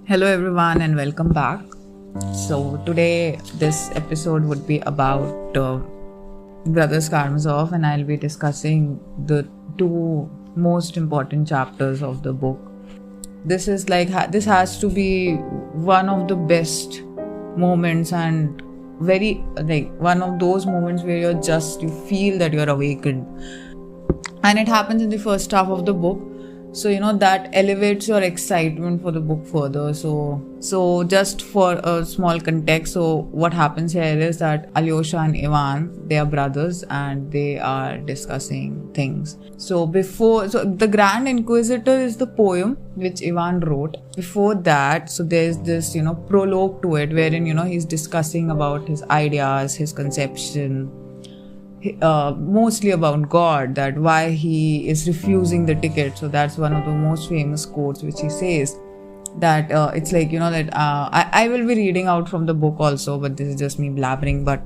Hello everyone and welcome back. So today this episode would be about Brothers Karamazov, and I'll be discussing the two most important chapters of the book. This has to be one of the best moments and very one of those moments where you feel that you're awakened, and it happens in the first half of the book. So that elevates your excitement for the book further. So just for a small context, so what happens here is that Alyosha and Ivan, they are brothers and they are discussing things. So the Grand Inquisitor is the poem which Ivan wrote. Before that, so there's this prologue to it wherein he's discussing about his ideas, his conception, mostly about God, that why he is refusing the ticket. So that's one of the most famous quotes which he says, that it's like that I will be reading out from the book also, but this is just me blabbering. But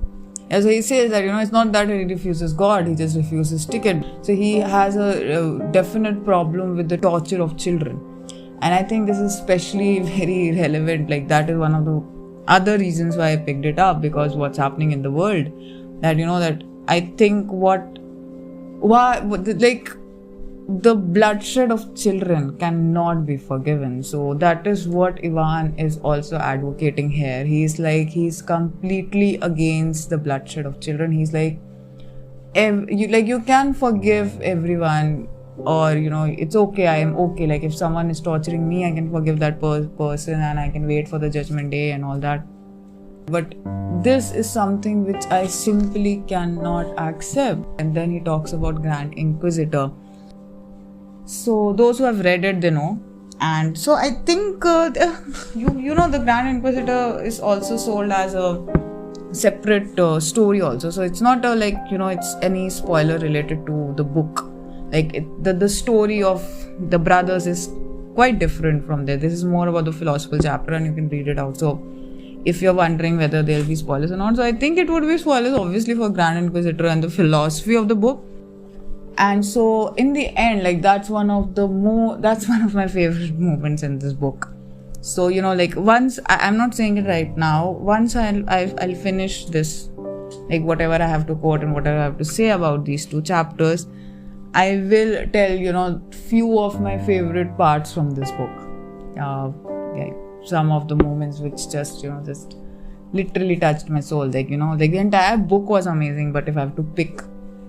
as he says that it's not that he refuses God, he just refuses ticket. So he has a definite problem with the torture of children, and I think this is especially very relevant. Like that is one of the other reasons why I picked it up, because what's happening in the world, that that I think the bloodshed of children cannot be forgiven. So that is what Ivan is also advocating here. He's completely against the bloodshed of children. He's like, you can forgive everyone, or it's okay, I am okay. Like if someone is torturing me, I can forgive that person and I can wait for the judgment day and all that. But this is something which I simply cannot accept. And then he talks about Grand Inquisitor. So those who have read it, they know. And so I think the Grand Inquisitor is also sold as a separate story also. So it's not it's any spoiler related to the book. Like the story of the brothers is quite different from there. This is more about the philosophical chapter, and you can read it out. So if you're wondering whether there'll be spoilers or not, so I think it would be spoilers obviously for Grand Inquisitor and the philosophy of the book. And so in the end, that's one of my favorite moments in this book. So once I'm not saying it right now, once I'll finish this, whatever I have to quote and whatever I have to say about these two chapters, I will tell few of my favorite parts from this book. Some of the moments which just literally touched my soul. The entire book was amazing, but if I have to pick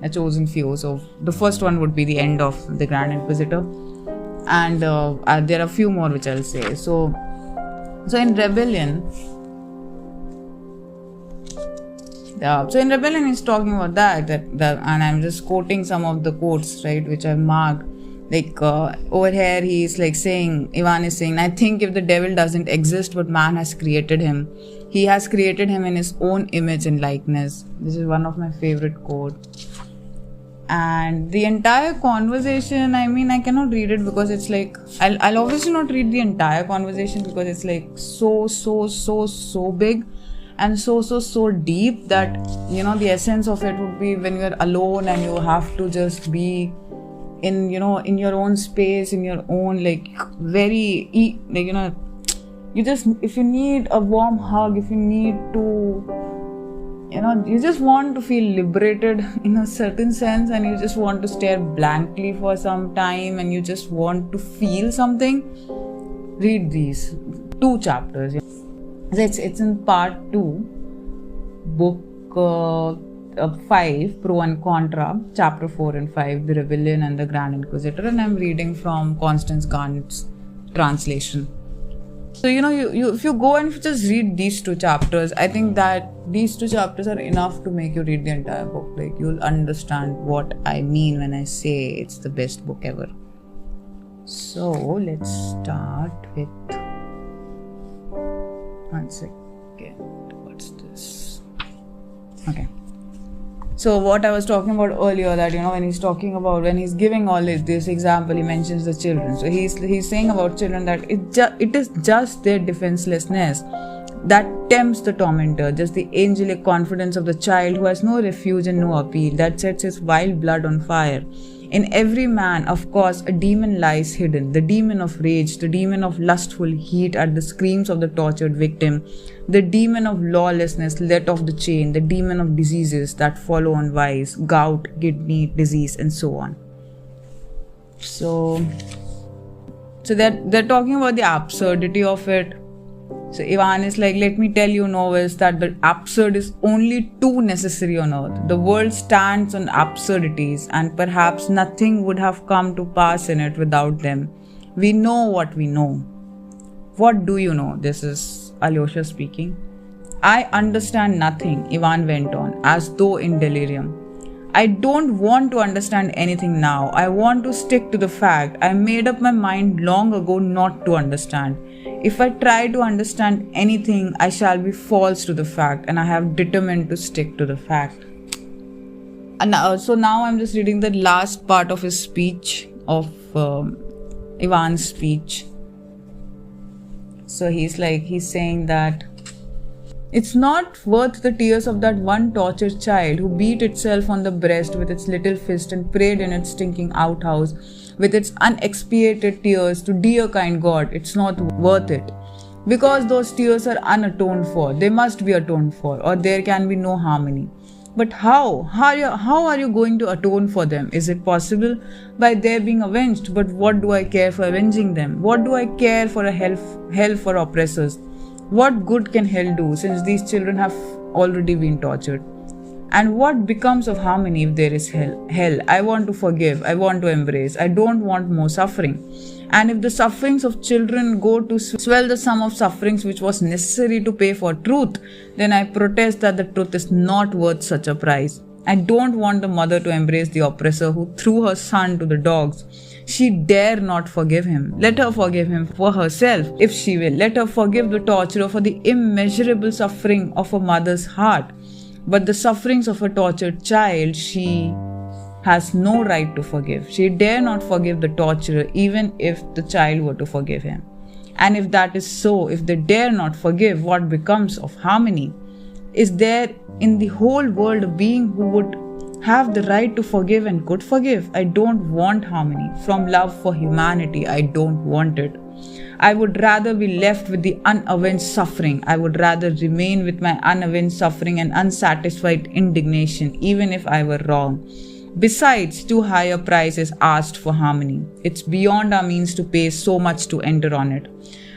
a chosen few, so the first one would be the end of the Grand Inquisitor, and there are a few more which I'll say. So in Rebellion, he's talking about that, and I'm just quoting some of the quotes, right, which I've marked. Over here he's Ivan is saying, I think if the devil doesn't exist but man has created him, he has created him in his own image and likeness. This is one of my favorite quotes. And the entire conversation, I cannot read it because it's I'll obviously not read the entire conversation because it's so big and so deep that the essence of it would be when you're alone and you have to just be in your own space, in your own you just, if you need a warm hug, if you need to you just want to feel liberated in a certain sense, and you just want to stare blankly for some time and you just want to feel something, read these two chapters. It's in part 2, book 5, Pro and Contra, chapter 4 and 5, The Rebellion and the Grand Inquisitor, and I'm reading from Constance Garnett's translation. So if you go and just read these two chapters, I think that these two chapters are enough to make you read the entire book. You'll understand what I mean when I say it's the best book ever. So let's start with one second. What's this? Okay. So what I was talking about earlier, that when he's giving all this example, he mentions the children. So he's saying about children that it is just their defenselessness that tempts the tormentor, just the angelic confidence of the child who has no refuge and no appeal, that sets his wild blood on fire. In every man, of course, a demon lies hidden, the demon of rage, the demon of lustful heat at the screams of the tortured victim, the demon of lawlessness let off the chain, the demon of diseases that follow on vice, gout, kidney disease, and so on. So they're talking about the absurdity of it. So Ivan is like, let me tell you, novice, that the absurd is only too necessary on earth. The world stands on absurdities, and perhaps nothing would have come to pass in it without them. We know what we know. What do you know? This is Alyosha speaking. I understand nothing, Ivan went on, as though in delirium. I don't want to understand anything now. I want to stick to the fact. I made up my mind long ago not to understand. If I try to understand anything, I shall be false to the fact, and I have determined to stick to the fact. And so now I'm just reading the last part of his speech, of Ivan's speech. So he's saying that it's not worth the tears of that one tortured child who beat itself on the breast with its little fist and prayed in its stinking outhouse with its unexpiated tears to dear kind God. It's not worth it. Because those tears are unatoned for. They must be atoned for, or there can be no harmony. But how? How are you going to atone for them? Is it possible? By their being avenged. But what do I care for avenging them? What do I care for a hell for oppressors? What good can hell do, since these children have already been tortured? And what becomes of harmony if there is hell? Hell, I want to forgive, I want to embrace, I don't want more suffering. And if the sufferings of children go to swell the sum of sufferings which was necessary to pay for truth, then I protest that the truth is not worth such a price. I don't want the mother to embrace the oppressor who threw her son to the dogs. She dare not forgive him. Let her forgive him for herself, if she will. Let her forgive the torturer for the immeasurable suffering of a mother's heart. But the sufferings of a tortured child, she has no right to forgive. She dare not forgive the torturer, even if the child were to forgive him. And if that is so, if they dare not forgive, what becomes of harmony? Is there in the whole world a being who would have the right to forgive and could forgive? I don't want harmony. From love for humanity, I don't want it. I would rather be left with the unavenged suffering. I would rather remain with my unavenged suffering and unsatisfied indignation, even if I were wrong. Besides, too high a price is asked for harmony. It's beyond our means to pay so much to enter on it.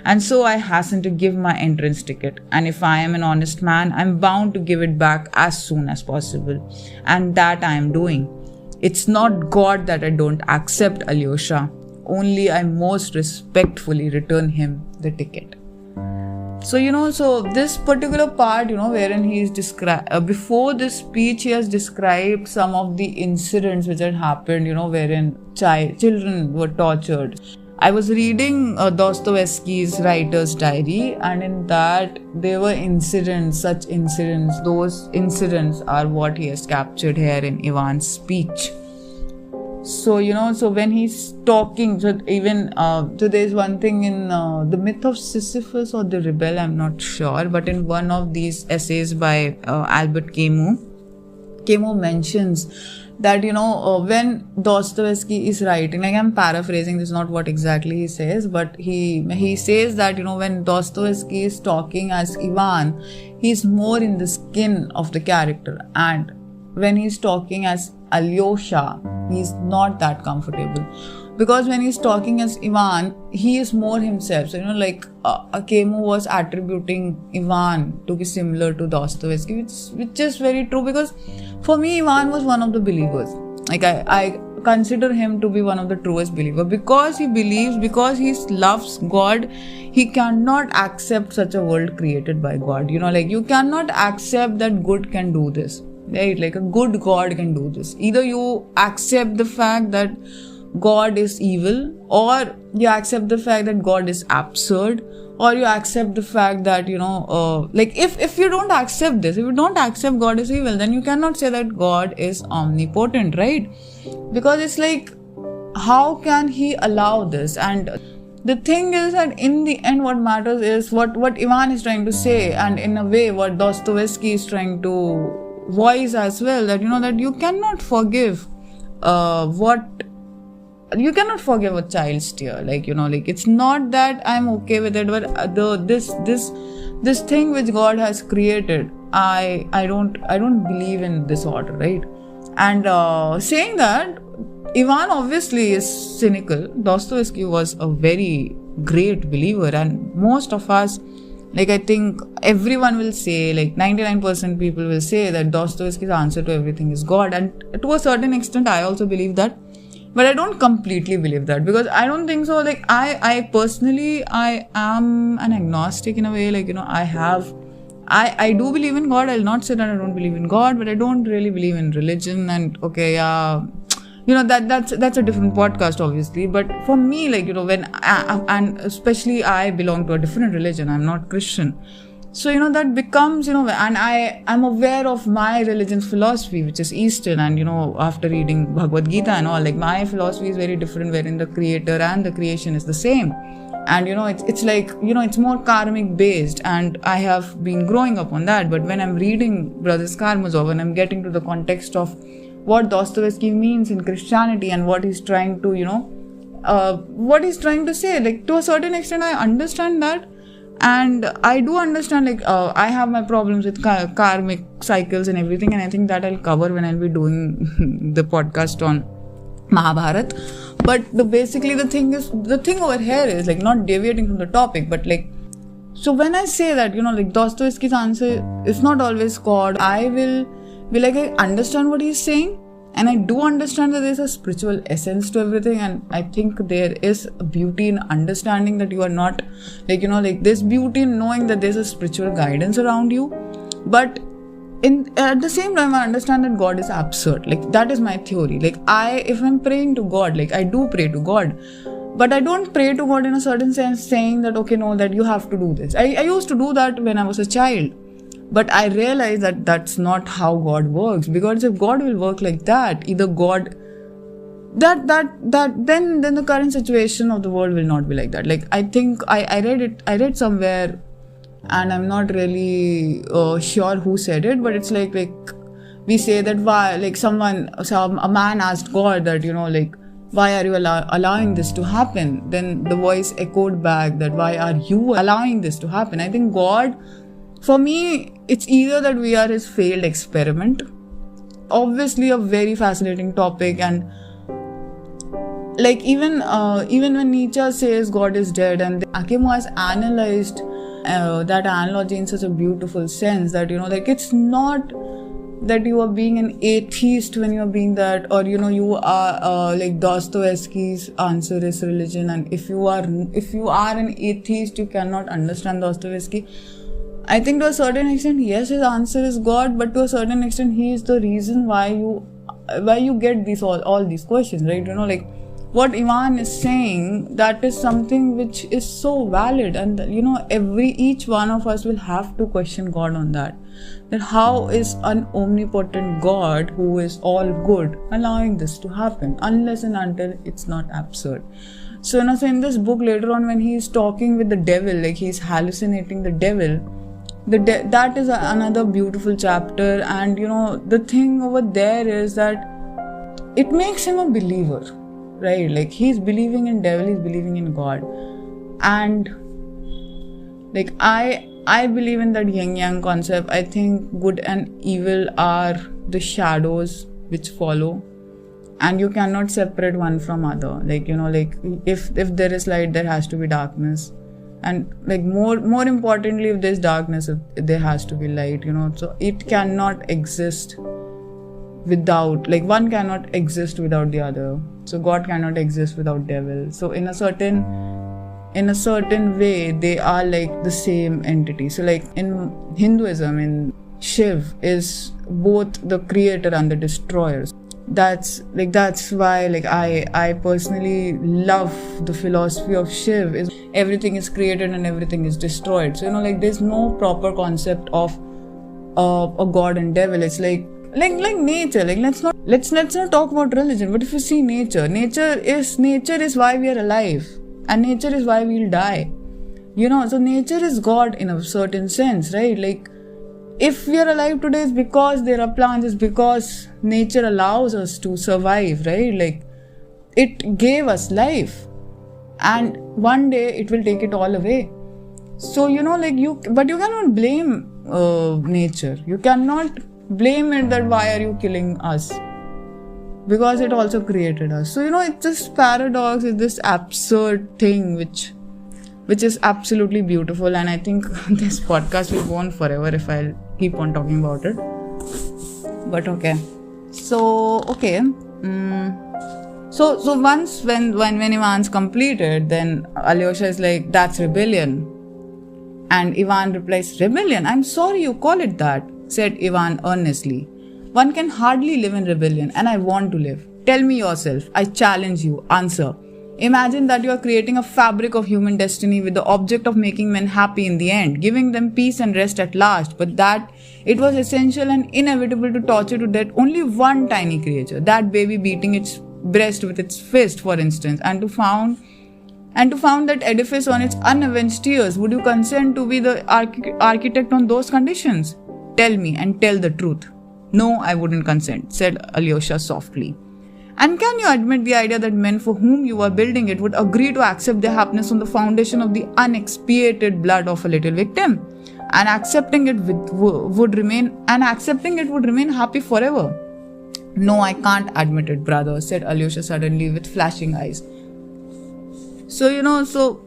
And so I hasten to give my entrance ticket. And if I am an honest man, I'm bound to give it back as soon as possible. And that I am doing. It's not God that I don't accept, Alyosha. Only I most respectfully return him the ticket. So this particular part, wherein he is before this speech, he has described some of the incidents which had happened, wherein children were tortured. I was reading Dostoevsky's writer's diary, and in that there were such incidents. Those incidents are what he has captured here in Ivan's speech. So when he's talking, so there's one thing in the myth of Sisyphus or the rebel, I'm not sure, but in one of these essays by Albert Camus mentions that when Dostoevsky is writing, like I'm paraphrasing, this is not what exactly he says, but he says that when Dostoevsky is talking as Ivan, he's more in the skin of the character, and when he's talking as Alyosha, he's not that comfortable, because when he's talking as Ivan, he is more himself. So Camus was attributing Ivan to be similar to Dostoevsky, which is very true, because for me Ivan was one of the believers. I consider him to be one of the truest believers, because he believes, because he loves God, he cannot accept such a world created by God. You cannot accept that good can do this, right? Like a good God can do this. Either you accept the fact that God is evil, or you accept the fact that God is absurd, or you accept the fact that if you don't accept this, if you don't accept God is evil, then you cannot say that God is omnipotent, right? Because it's like, how can he allow this? And the thing is that in the end, what matters is what Ivan is trying to say, and in a way what Dostoevsky is trying to voice as well, that that you cannot forgive what you cannot forgive a child's tear. Like, like it's not that I'm okay with it, but this thing which God has created, I don't believe in disorder, right? And saying that, Ivan obviously is cynical. Dostoevsky was a very great believer, and most of us, like, I think everyone will say, like 99% people will say that Dostoevsky's answer to everything is God. And to a certain extent, I also believe that. But I don't completely believe that, because I don't think so. Like, I personally, I am an agnostic in a way. Like, I do believe in God. I'll not say that I don't believe in God, but I don't really believe in religion. And okay, yeah, that's a different podcast, obviously. But for me, like, and especially I belong to a different religion. I'm not Christian. So, that becomes, and I'm aware of my religion's philosophy, which is Eastern. And, after reading Bhagavad Gita and all, like, my philosophy is very different, wherein the creator and the creation is the same. And, it's like, it's more karmic based. And I have been growing up on that. But when I'm reading Brothers Karamazov, and I'm getting to the context of what Dostoevsky means in Christianity and what he's trying to, what he's trying to say, like, to a certain extent, I understand that. And I do understand, like, I have my problems with karmic cycles and everything, and I think that I'll cover when I'll be doing the podcast on Mahabharat. But basically the thing over here is, like, not deviating from the topic, but like, so when I say that, like, Dostoevsky's answer is not always God, I will be like, I understand what he's saying. And I do understand that there's a spiritual essence to everything. And I think there is a beauty in understanding that you are not, like, like, there's beauty in knowing that there's a spiritual guidance around you. But at the same time, I understand that God is absurd. Like, that is my theory. Like, if I'm praying to God, like, I do pray to God. But I don't pray to God in a certain sense saying that, okay, no, that you have to do this. I used to do that when I was a child. But I realized that that's not how God works. Because if God will work like that, either God, then the current situation of the world will not be like that. Like, I think I read somewhere, and I'm not really sure who said it, but it's like we say that why, like, a man asked God that, like, why are you allowing this to happen? Then the voice echoed back that, why are you allowing this to happen? I think God, for me, it's either that we are his failed experiment. Obviously a very fascinating topic. And like, even when Nietzsche says God is dead, and Akimo has analyzed that analogy in such a beautiful sense that, like, it's not that you are being an atheist when you are being that, or you are like Dostoevsky's answer is religion, and if you are an atheist, you cannot understand Dostoevsky. I think to a certain extent, yes, his answer is God, but to a certain extent, he is the reason why you get all these questions, right? Like, what Ivan is saying, that is something which is so valid, and each one of us will have to question God on that. That how is an omnipotent God who is all good allowing this to happen, unless and until it's not absurd. So in this book later on, when he is talking with the devil, like, he's hallucinating the devil, that is another beautiful chapter. And the thing over there is that it makes him a believer, right? Like, he's believing in devil, he's believing in God. And like, I believe in that yin-yang concept. I think good and evil are the shadows which follow, and you cannot separate one from other. Like, like, if there is light, there has to be darkness. And like, more importantly, if there's darkness, there has to be light, so it cannot exist without, like, one cannot exist without the other. So God cannot exist without devil. So in a certain way, they are like the same entity. So like, in Hinduism, in Shiv is both the creator and the destroyer. That's why, like, I personally love the philosophy of Shiv. Is everything is created and everything is destroyed. So like, there's no proper concept of a god and devil. It's like nature. Like, let's not talk about religion, but if you see nature is why we are alive, and nature is why we'll die. So nature is God in a certain sense, right? Like, if we are alive today, it's because there are plants, it's because nature allows us to survive, right? Like, it gave us life, and one day it will take it all away. So, but you cannot blame nature. You cannot blame it that why are you killing us? Because it also created us. So, it's this paradox, it's this absurd thing which is absolutely beautiful. And I think this podcast will go on forever if I'll keep on talking about it. But okay. So, okay. So once when Ivan's completed, then Alyosha is like, that's rebellion. And Ivan replies, rebellion? I'm sorry you call it that, said Ivan earnestly. One can hardly live in rebellion, and I want to live. Tell me yourself. I challenge you. Answer. Imagine that you are creating a fabric of human destiny with the object of making men happy in the end, giving them peace and rest at last, but that it was essential and inevitable to torture to death only one tiny creature, that baby beating its breast with its fist, for instance, and to found that edifice on its unavenged tears. Would you consent to be the architect on those conditions? Tell me and tell the truth. No, I wouldn't consent, said Alyosha softly. And can you admit the idea that men for whom you are building it would agree to accept their happiness on the foundation of the unexpiated blood of a little victim? And accepting it would remain happy forever? No, I can't admit it, brother, said Alyosha suddenly with flashing eyes. So, so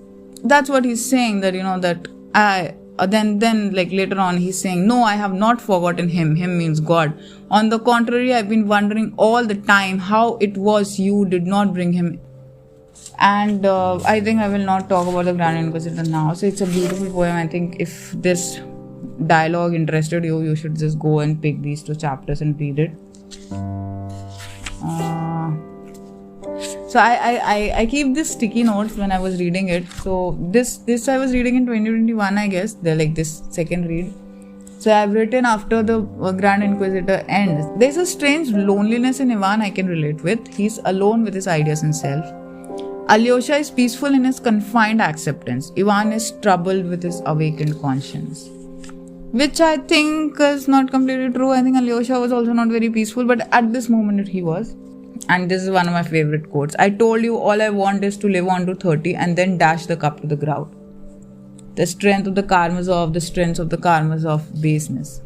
that's what he's saying, that, that then later on he's saying, no, I have not forgotten him. Him means God. On the contrary, I've been wondering all the time how it was you did not bring him. And I think I will not talk about the Grand Inquisitor now. So it's a beautiful poem. I think if this dialogue interested you, you should just go and pick these 2 chapters and read it. So I keep these sticky notes when I was reading it. So this I was reading in 2021, I guess. They're like this second read. So I've written after the Grand Inquisitor ends. There's a strange loneliness in Ivan I can relate with. He's alone with his ideas and self. Alyosha is peaceful in his confined acceptance. Ivan is troubled with his awakened conscience. Which I think is not completely true. I think Alyosha was also not very peaceful, but at this moment he was. And this is one of my favorite quotes. I told you all I want is to live on to 30 and then dash the cup to the ground. The strength of the Karamazov, the strength of the Karamazov baseness.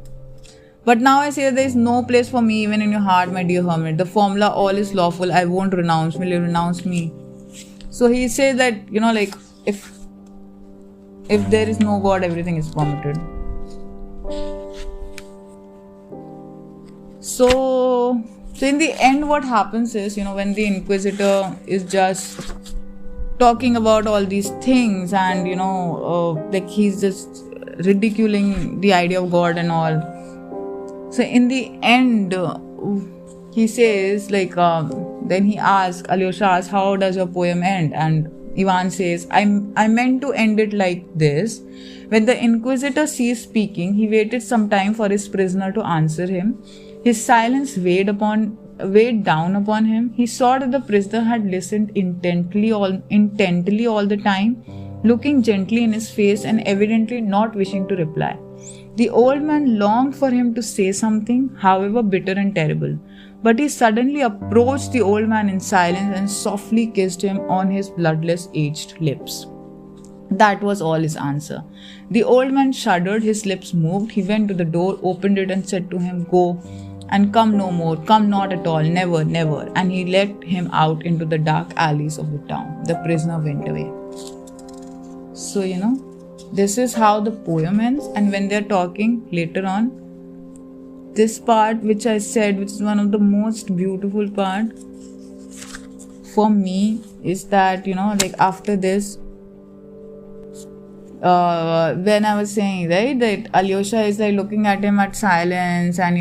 But now I say there is no place for me even in your heart, my dear hermit. The formula all is lawful, I won't renounce. Will you renounce me? So he says that, if there is no God, everything is permitted. So in the end, what happens is, when the Inquisitor is just talking about all these things and, he's just ridiculing the idea of God and all. So in the end, he says, then he asks, Alyosha asks, how does your poem end? And Ivan says, I meant to end it like this. When the Inquisitor ceased speaking, he waited some time for his prisoner to answer him. His silence weighed down upon him. He saw that the prisoner had listened intently all the time, looking gently in his face and evidently not wishing to reply. The old man longed for him to say something, however bitter and terrible. But he suddenly approached the old man in silence and softly kissed him on his bloodless aged lips. That was all his answer. The old man shuddered, his lips moved. He went to the door, opened it and said to him, "Go and come no more, come not at all, never, never." And he let him out into the dark alleys of the town. The prisoner went away. So, this is how the poem ends. And when they're talking later on, this part which I said, which is one of the most beautiful part for me, is that, after this, when I was saying, right, that Alyosha is looking at him at silence, and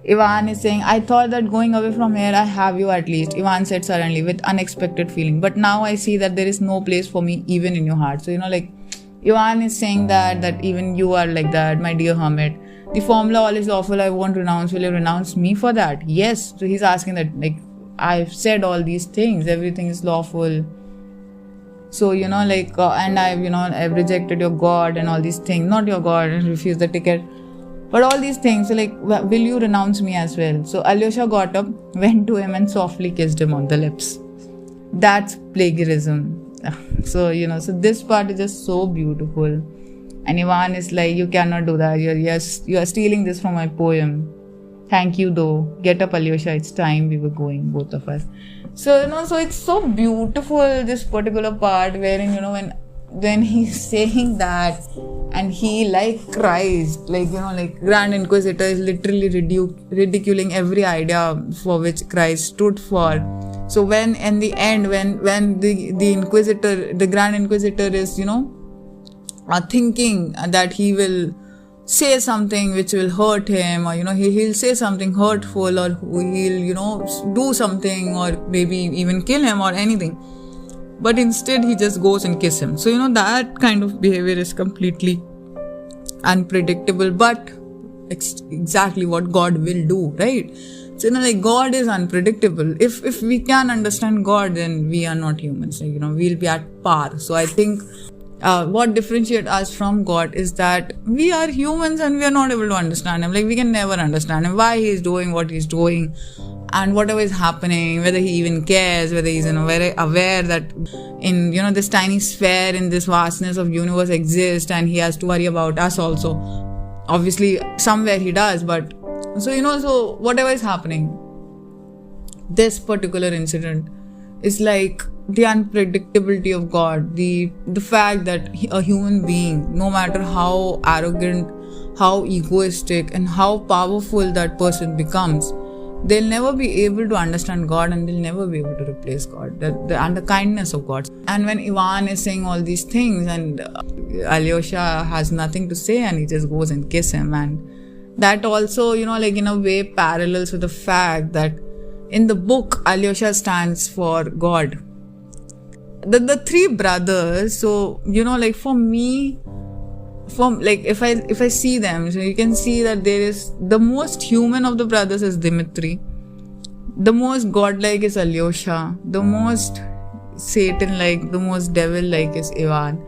Ivan is saying, I thought that going away from here I have you at least. Ivan said suddenly with unexpected feeling, but now I see that there is no place for me even in your heart. So Ivan is saying that even you are like that, my dear hermit. The formula all is lawful, I won't renounce. Will you renounce me for that? Yes. So he's asking that, I've said all these things, everything is lawful. So, and I've rejected your God and all these things. Not your God, and refused the ticket. But all these things, so like, will you renounce me as well? So Alyosha got up, went to him and softly kissed him on the lips. That's plagiarism. So, so this part is just so beautiful. And Ivan is like, you cannot do that. You are stealing this from my poem. Thank you though. Get up, Alyosha. It's time we were going, both of us. So, so it's so beautiful, this particular part wherein, when he's saying that and he like cries, like Grand Inquisitor is literally ridiculing every idea for which Christ stood for. So when in the end, when the Inquisitor, the Grand Inquisitor is, thinking that he will say something which will hurt him, or he'll say something hurtful, or he'll do something, or maybe even kill him or anything, but instead he just goes and kisses him. So that kind of behavior is completely unpredictable, but exactly what God will do, right? So like God is unpredictable. If we can understand God, then we are not humans, we'll be at par. So I think what differentiates us from God is that we are humans and we are not able to understand him. Like we can never understand him, why he is doing what he's doing and whatever is happening, whether he even cares, whether he's very aware that in this tiny sphere, in this vastness of universe exists, and he has to worry about us also. Obviously somewhere he does, but so whatever is happening, this particular incident is like the unpredictability of God, the fact that a human being, no matter how arrogant, how egoistic, and how powerful that person becomes, they'll never be able to understand God, and they'll never be able to replace God and the kindness of God. And when Ivan is saying all these things, and Alyosha has nothing to say, and he just goes and kisses him, and that also, like in a way parallels with the fact that in the book, Alyosha stands for God. The three brothers, so like for me, like if I see them, so you can see that there is the most human of the brothers is Dimitri, the most godlike is Alyosha, the most Satan-like, the most devil-like is Ivan.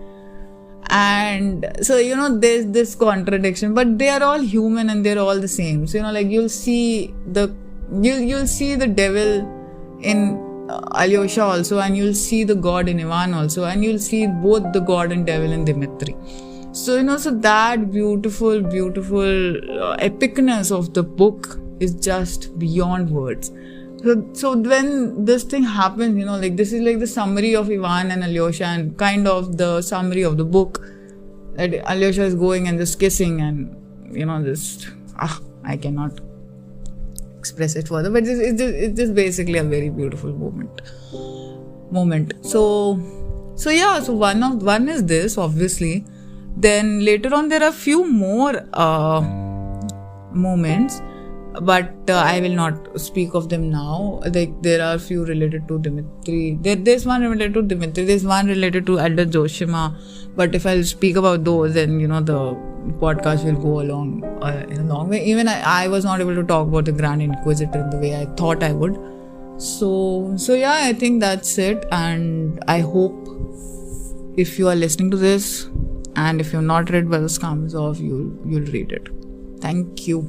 And so there's this contradiction, but they are all human and they're all the same. So like you'll see the devil in Alyosha also, and you'll see the God in Ivan also, and you'll see both the God and devil in Dimitri. So so that beautiful epicness of the book is just beyond words. So when this thing happens, like this is like the summary of Ivan and Alyosha, and kind of the summary of the book, that Alyosha is going and just kissing, and I cannot express it further, but it's just basically a very beautiful moment. So one is this, obviously. Then later on there are few more moments, but I will not speak of them now. Like there are few related to Dimitri. There's one related to Dimitri. There's one related to Elder Joshima. But if I'll speak about those, then the podcast will go along in a long way. Even I was not able to talk about the Grand Inquisitor in the way I thought I would. So yeah, I think that's it. And I hope if you are listening to this, and if you've not read Brothers Karamazov, you'll read it. Thank you.